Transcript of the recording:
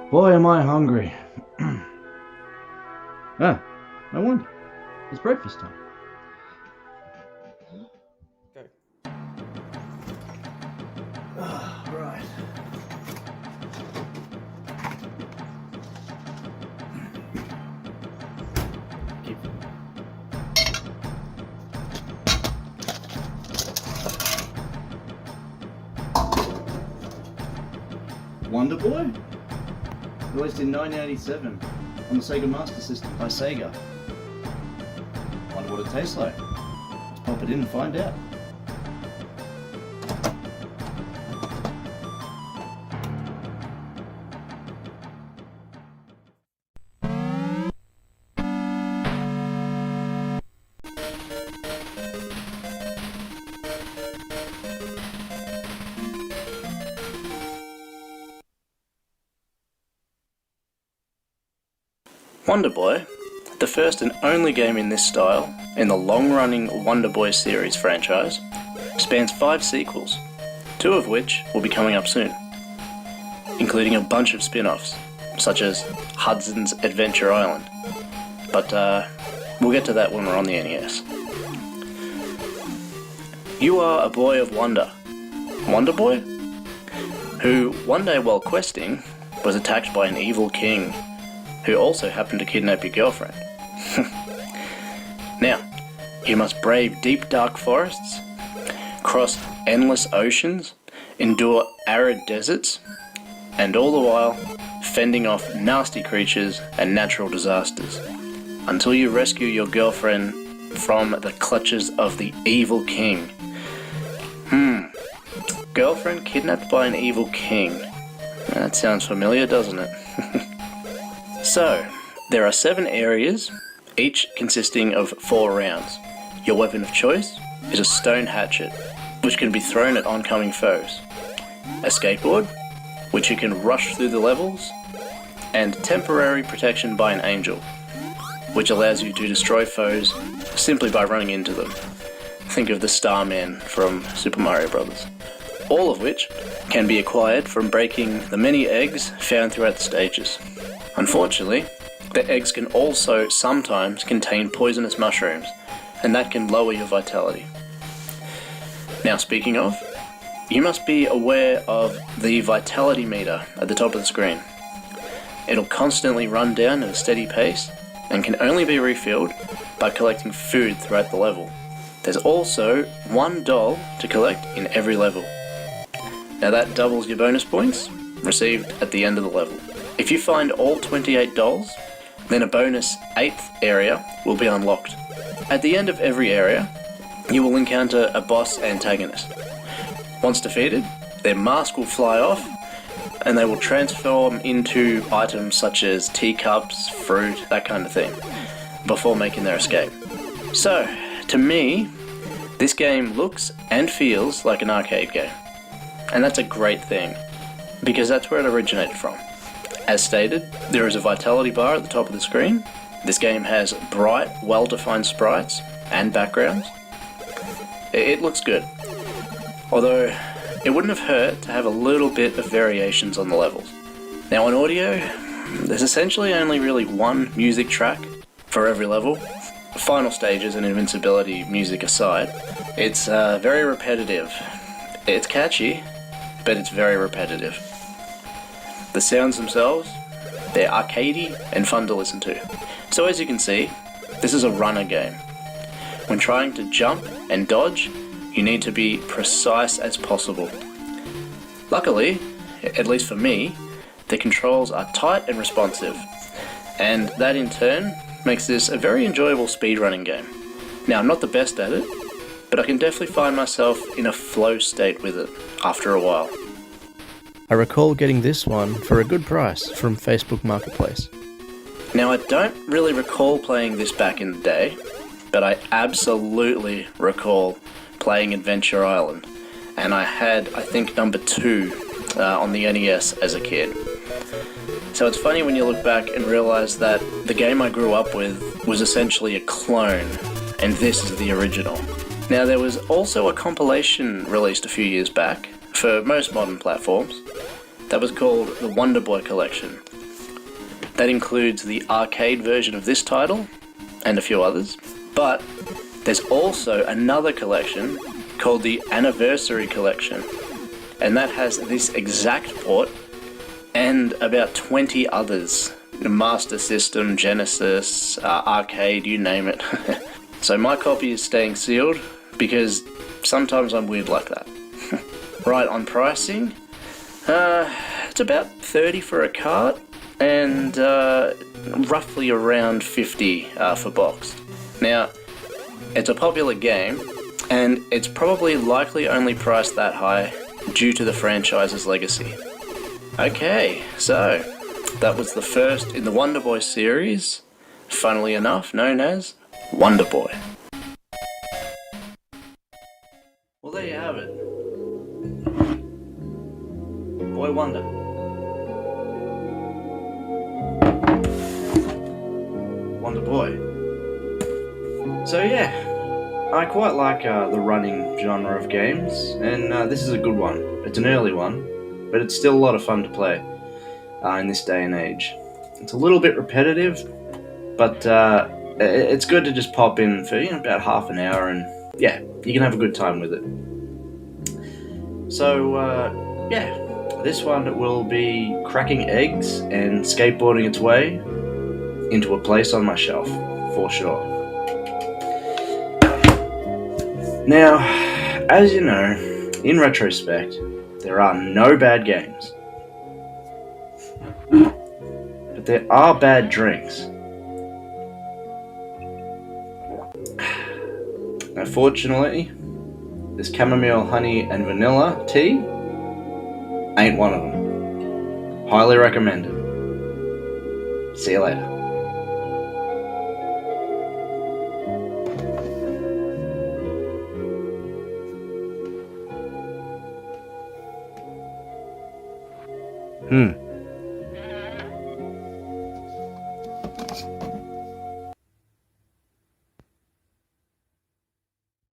Boy, am I hungry. Ah, no wonder. It's breakfast time. Go. Right. Keep. Wonderboy? Released in 1987 on the Sega Master System by Sega. Wonder what it tastes like. Let's pop it in and find out. Wonderboy, the first and only game in this style in the long-running Wonderboy series franchise, spans 5 sequels, 2 of which will be coming up soon, including a bunch of spin-offs, such as Hudson's Adventure Island, but we'll get to that when we're on the NES. You are a boy of wonder, Wonderboy, who one day while questing was attacked by an evil king who also happened to kidnap your girlfriend. Now, you must brave deep dark forests, cross endless oceans, endure arid deserts, and all the while fending off nasty creatures and natural disasters, until you rescue your girlfriend from the clutches of the evil king. Girlfriend kidnapped by an evil king. That sounds familiar, doesn't it? So, there are 7 areas, each consisting of 4 rounds. Your weapon of choice is a stone hatchet, which can be thrown at oncoming foes, a skateboard, which you can rush through the levels, and temporary protection by an angel, which allows you to destroy foes simply by running into them. Think of the Starman from Super Mario Bros. All of which can be acquired from breaking the many eggs found throughout the stages. Unfortunately, the eggs can also sometimes contain poisonous mushrooms, and that can lower your vitality. Now speaking of, you must be aware of the vitality meter at the top of the screen. It'll constantly run down at a steady pace, and can only be refilled by collecting food throughout the level. There's also 1 doll to collect in every level. Now that doubles your bonus points received at the end of the level. If you find all 28 dolls, then a bonus 8th area will be unlocked. At the end of every area, you will encounter a boss antagonist. Once defeated, their mask will fly off, and they will transform into items such as teacups, fruit, that kind of thing, before making their escape. So, to me, this game looks and feels like an arcade game. And that's a great thing, because that's where it originated from. As stated, there is a vitality bar at the top of the screen. This game has bright, well-defined sprites and backgrounds. It looks good, although it wouldn't have hurt to have a little bit of variations on the levels. Now on audio, there's essentially only really 1 music track for every level. Final stages and invincibility music aside, it's very repetitive. It's catchy, but it's very repetitive. The sounds themselves, they're arcadey and fun to listen to. So as you can see, this is a runner game. When trying to jump and dodge, you need to be precise as possible. Luckily, at least for me, the controls are tight and responsive, and that in turn makes this a very enjoyable speedrunning game. Now I'm not the best at it, but I can definitely find myself in a flow state with it after a while. I recall getting this one for a good price from Facebook Marketplace. Now I don't really recall playing this back in the day, but I absolutely recall playing Adventure Island, and I had, I think, number 2 on the NES as a kid. So it's funny when you look back and realize that the game I grew up with was essentially a clone, and this is the original. Now, there was also a compilation released a few years back for most modern platforms that was called the Wonderboy Collection. That includes the arcade version of this title and a few others, but there's also another collection called the Anniversary Collection, and that has this exact port and about 20 others. Master System, Genesis, arcade, you name it. So my copy is staying sealed because sometimes I'm weird like that. Right, on pricing, it's about 30 for a cart and roughly around 50 for boxed. Now, it's a popular game and it's probably likely only priced that high due to the franchise's legacy. Okay, so that was the first in the Wonderboy series, funnily enough known as Wonderboy. Well, there you have it. Boy Wonder. Wonderboy. So yeah, I quite like the running genre of games, and this is a good one. It's an early one, but it's still a lot of fun to play in this day and age. It's a little bit repetitive, but it's good to just pop in for about half an hour, and yeah, you can have a good time with it. So yeah, this one will be cracking eggs and skateboarding its way into a place on my shelf, for sure. Now, as you know, in retrospect, there are no bad games. But there are bad drinks. Unfortunately, this chamomile, honey, and vanilla tea ain't one of them. Highly recommended. See you later.